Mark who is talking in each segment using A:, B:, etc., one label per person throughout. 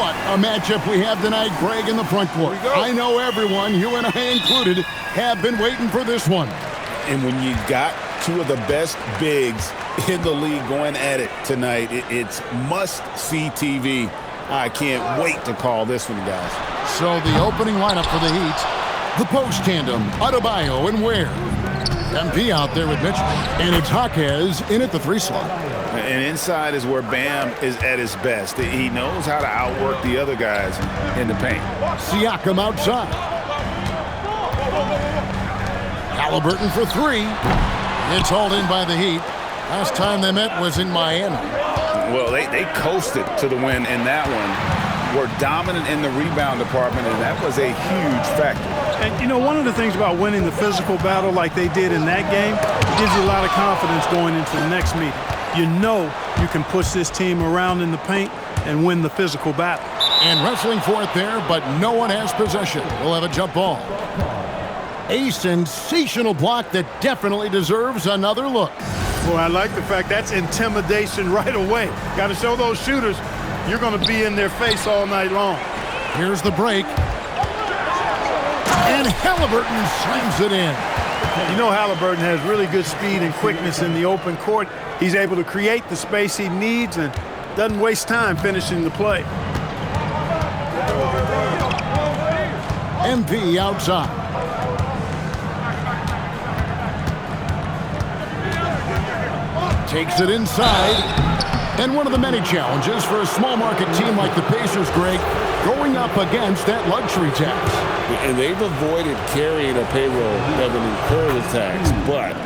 A: What a matchup we have tonight, Greg, in the front court. I know everyone, you and I included, have been waiting for this one.
B: And when you got two of the best bigs in the league going at it tonight, it's must-see TV. I can't wait to call this one, guys.
A: So the opening lineup for the Heat, the post tandem, Adebayo and Ware. MP out there with Mitchell. And it's Jaquez in at the 3 slot.
B: And inside is where Bam is at his best. He knows how to outwork the other guys in the paint.
A: Siakam outside. Halliburton for 3. It's hauled in by the Heat. Last time they met was in Miami.
B: Well, they coasted to the win in that one. Were dominant in the rebound department, and that was a huge factor.
C: And, you know, one of the things about winning the physical battle like they did in that game, it gives you a lot of confidence going into the next meeting. You know you can push this team around in the paint and win the physical battle.
A: And wrestling for it there, but no one has possession. We'll have a jump ball. A sensational block that definitely deserves another look.
C: Boy, I like the fact that's intimidation right away. Got to show those shooters you're going to be in their face all night long.
A: Here's the break. And Halliburton slams it in.
C: You know Halliburton has really good speed and quickness in the open court. He's able to create the space he needs and doesn't waste time finishing the play.
A: MP outside. Takes it inside. And one of the many challenges for a small market team like the Pacers, Greg, going up against that luxury tax.
B: And they've avoided carrying a payroll that would incur the tax. But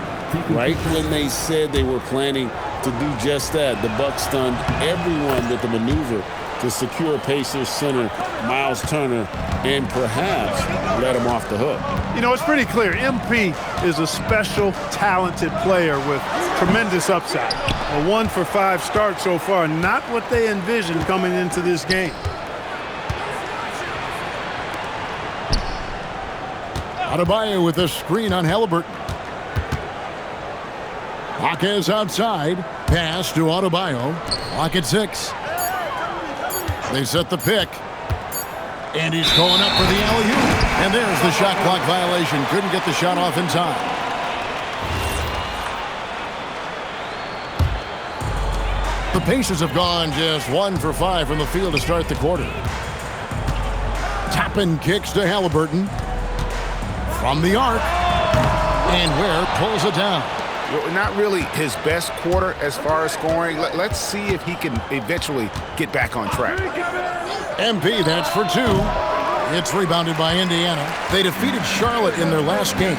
B: right when they said they were planning to do just that, the Bucks stunned everyone with the maneuver to secure Pacers center Miles Turner and perhaps let him off the hook.
C: You know, it's pretty clear. MP is a special, talented player with tremendous upside. A 1-for-5 start so far, not what they envisioned coming into this game.
A: Adebayo with a screen on Halliburton. Jaquez outside. Pass to Adebayo. Lock at 6. They set the pick. And he's going up for the alley-oop. And there's the shot clock violation. Couldn't get the shot off in time. The Pacers have gone just 1 for 5 from the field to start the quarter. Toppin kicks to Halliburton. From the arc. And Ware pulls it down.
B: Well, not really his best quarter as far as scoring. Let's see if he can eventually get back on track.
A: MP, that's for 2. It's rebounded by Indiana. They defeated Charlotte in their last game.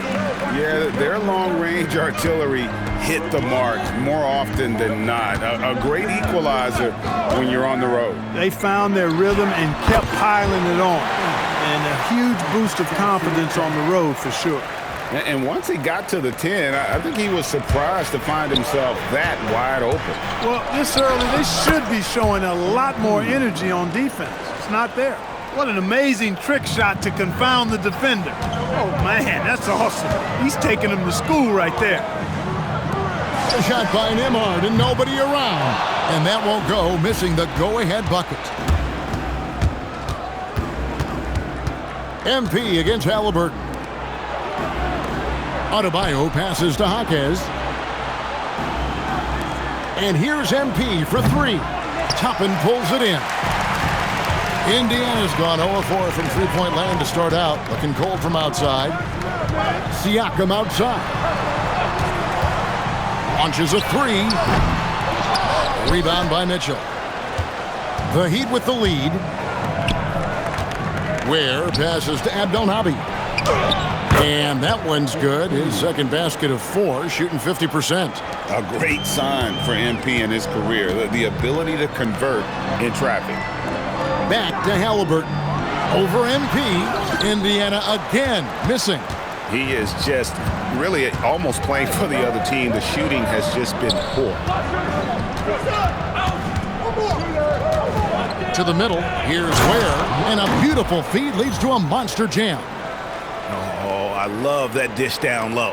B: Yeah, their long-range artillery hit the mark more often than not. A great equalizer when you're on the road.
C: They found their rhythm and kept piling it on. And a huge boost of confidence on the road for sure.
B: And once he got to the 10, I think he was surprised to find himself that wide open.
C: Well, this early, they should be showing a lot more energy on defense. It's not there. What an amazing trick shot to confound the defender. Oh, man, that's awesome. He's taking him to school right there.
A: A shot by Nembhard and nobody around. And that won't go, missing the go-ahead bucket. MP against Halliburton. Adebayo passes to Jaquez. And here's MP for 3. Toppin pulls it in. Indiana's gone 0-4 from three-point land to start out. Looking cold from outside. Siakam outside. Launches a 3. Rebound by Mitchell. The Heat with the lead. Ware passes to Abdelnaby. And that one's good. His second basket of 4, shooting 50%.
B: A great sign for MP in his career, the ability to convert in traffic.
A: Back to Halliburton. Over MP. Indiana again missing.
B: He is just really almost playing for the other team. The shooting has just been poor.
A: To the middle. Here's Ware. And a beautiful feed leads to a monster jam.
B: I love that dish down low.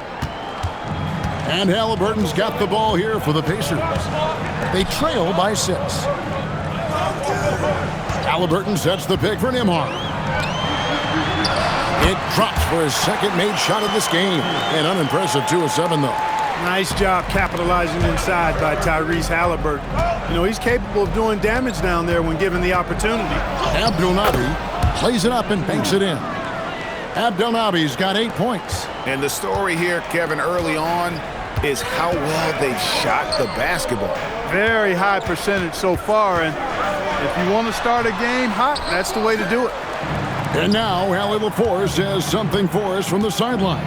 A: And Halliburton's got the ball here for the Pacers. They trail by 6. Halliburton sets the pick for Nembhard. It drops for his second made shot of this game. An unimpressive 2 of 7, though.
C: Nice job capitalizing inside by Tyrese Halliburton. You know, he's capable of doing damage down there when given the opportunity.
A: Abdelnaby plays it up and banks it in. Abdelnaby's got 8 points.
D: And the story here, Kevin, early on is how well they shot the basketball.
C: Very high percentage so far, and if you want to start a game hot, that's the way to do it.
A: And now, Allie LaForce has something for us from the sideline.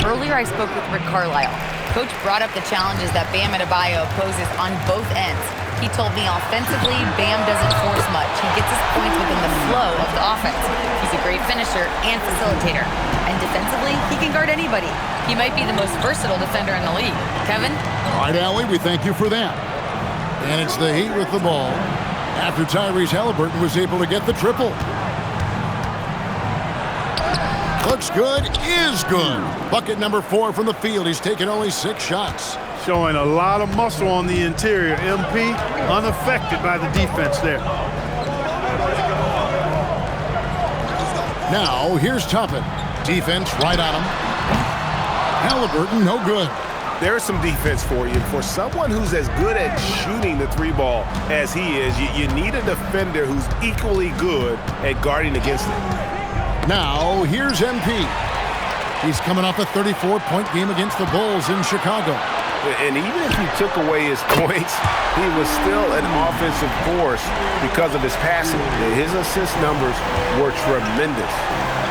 E: Earlier, I spoke with Rick Carlisle. Coach brought up the challenges that Bam Adebayo poses on both ends. He told me offensively, Bam doesn't force much. He gets his points within the flow of the offense. He's a great finisher and facilitator. And defensively, he can guard anybody. He might be the most versatile defender in the league. Kevin?
A: All right, Allie, we thank you for that. And it's the Heat with the ball after Tyrese Halliburton was able to get the triple. Looks good, is good. Bucket number 4 from the field. He's taken only 6 shots.
C: Showing a lot of muscle on the interior. MP unaffected by the defense there.
A: Now, here's Toppin. Defense right on him. Halliburton, no good.
D: There's some defense for you. For someone who's as good at shooting the 3-ball as he is, you need a defender who's equally good at guarding against it.
A: Now, here's MP. He's coming off a 34-point game against the Bulls in Chicago.
D: And even if you took away his points, he was still an offensive force because of his passing. His assist numbers were tremendous.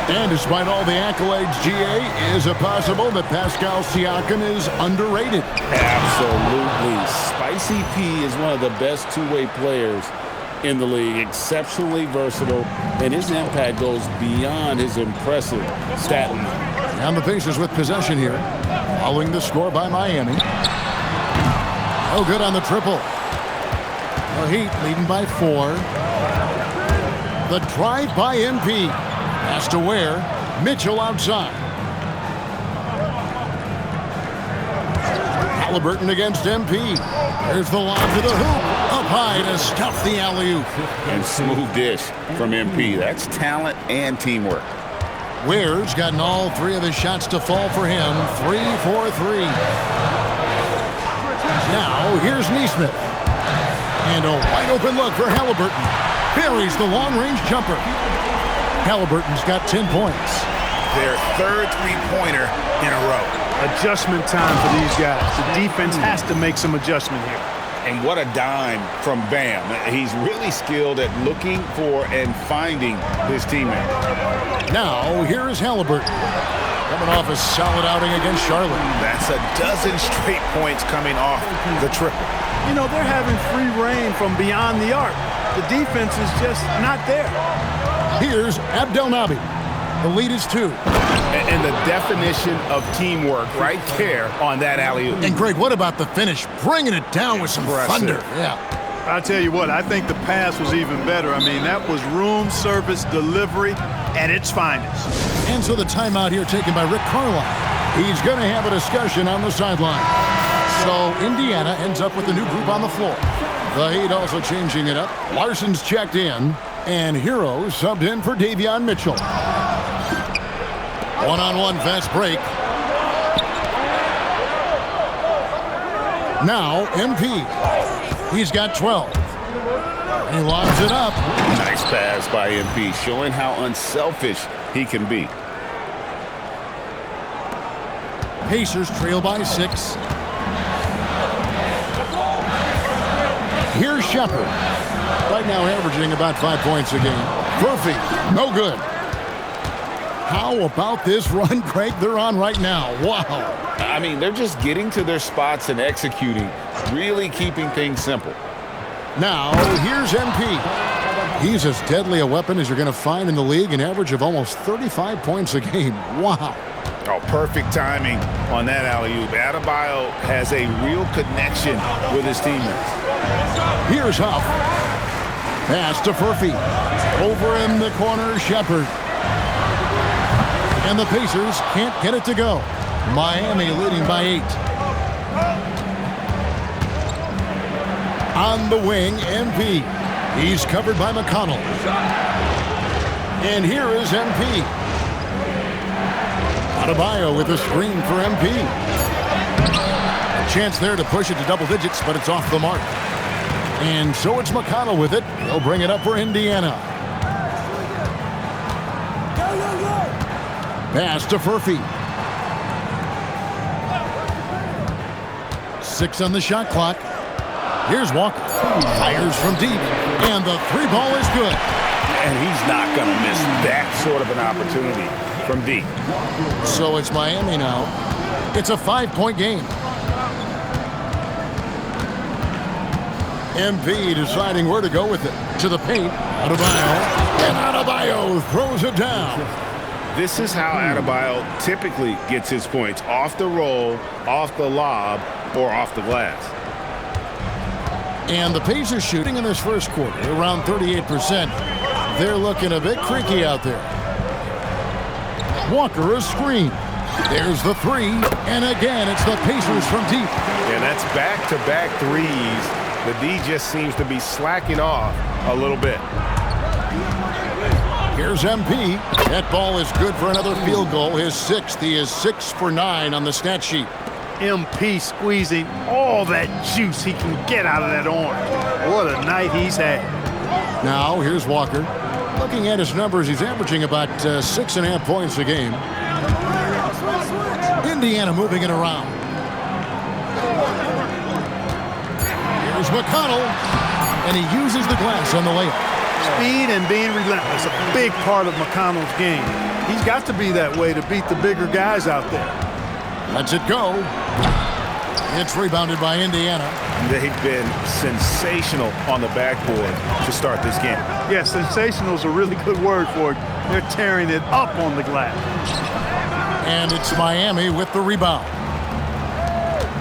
A: And despite all the accolades, GA, is it possible that Pascal Siakam is underrated?
B: Absolutely. Spicy P is one of the best two-way players in the league. Exceptionally versatile, and his impact goes beyond his impressive stat line.
A: And the Pacers with possession here, following the score by Miami. No good on the triple. The Heat leading by 4. The drive by MP. Pass to Ware. Mitchell outside. Halliburton against MP. There's the lob to the hoop. Up high to stuff the alley-oop.
D: And smooth dish from MP. That's talent and teamwork.
A: Ware's gotten all 3 of his shots to fall for him. 3 for 3. Now, here's Nesmith. And a wide-open look for Halliburton. Buries the long-range jumper. Halliburton's got 10 points.
D: Their third three-pointer in a row.
C: Adjustment time for these guys. The defense has to make some adjustment here.
D: And what a dime from Bam. He's really skilled at looking for and finding his teammate.
A: Now, here is Halliburton. Coming off a solid outing against Charlotte.
D: That's a dozen straight points coming off the triple.
C: You know, they're having free reign from beyond the arc. The defense is just not there.
A: Here's Abdelnaby. The lead is 2.
D: And the definition of teamwork right there on that alley-oop.
A: And Greg, what about the finish? Bringing it down with some thunder. Yeah.
C: I'll tell you what, I think the pass was even better. I mean, that was room service delivery at its finest.
A: And so the timeout here taken by Rick Carlisle. He's going to have a discussion on the sideline. So Indiana ends up with a new group on the floor. The Heat also changing it up. Larson's checked in, and Hero subbed in for Davion Mitchell. One-on-one fast break. Now MP. He's got 12. He lobs it up.
D: Nice pass by MP, showing how unselfish he can be.
A: Pacers trail by 6. Here's Shepard. Right now averaging about 5 points a game. Murphy, no good. How about this run, Craig, they're on right now? Wow.
B: I mean, they're just getting to their spots and executing, really keeping things simple.
A: Now, here's MP. He's as deadly a weapon as you're going to find in the league, an average of almost 35 points a game. Wow.
D: Oh, perfect timing on that alley-oop. Adebayo has a real connection with his teammates.
A: Here's Huff. Pass to Murphy. Over in the corner, Shepard. And the Pacers can't get it to go. Miami leading by 8. On the wing, MP. He's covered by McConnell. And here is MP. Adebayo with a screen for MP. A chance there to push it to double digits, but it's off the mark. And so it's McConnell with it. He'll bring it up for Indiana. Pass to Furphy. 6 on the shot clock. Here's Walker. Fires from deep. And the 3-ball is good.
D: And he's not going to miss that sort of an opportunity from deep.
A: So it's Miami now. It's a 5-point game. MP deciding where to go with it. To the paint. Adebayo. And Adebayo throws it down.
D: This is how Adebayo typically gets his points. Off the roll, off the lob, or off the glass.
A: And the Pacers shooting in this first quarter around 38%. They're looking a bit creaky out there. Walker a screen. There's the 3. And again, it's the Pacers from deep.
D: And that's back-to-back threes. The D just seems to be slacking off a little bit.
A: Here's MP. That ball is good for another field goal. His 6th. He is 6 for 9 on the stat sheet.
C: MP squeezing all that juice he can get out of that orange. What a night he's had.
A: Now, here's Walker. Looking at his numbers, he's averaging about 6.5 points a game. Indiana moving it around. Here's McConnell. And he uses the glass on the layup.
C: Speed and being relentless, a big part of McConnell's game. He's got to be that way to beat the bigger guys out there.
A: Lets it go. It's rebounded by Indiana.
D: They've been sensational on the backboard to start this game.
C: Yeah, sensational is a really good word for it. They're tearing it up on the glass.
A: And it's Miami with the rebound.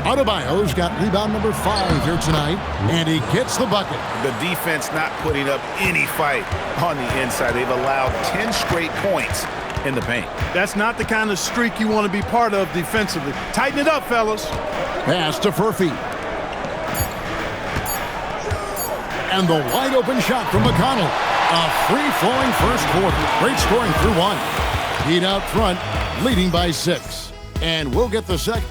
A: Adebayo's got rebound number 5 here tonight, and he gets the bucket.
D: The defense not putting up any fight on the inside. They've allowed 10 straight points in the paint.
C: That's not the kind of streak you want to be part of defensively. Tighten it up, fellas.
A: Pass to Furphy. And the wide open shot from McConnell. A free-flowing first quarter. Great scoring through 1. Heat out front, leading by 6. And we'll get the second.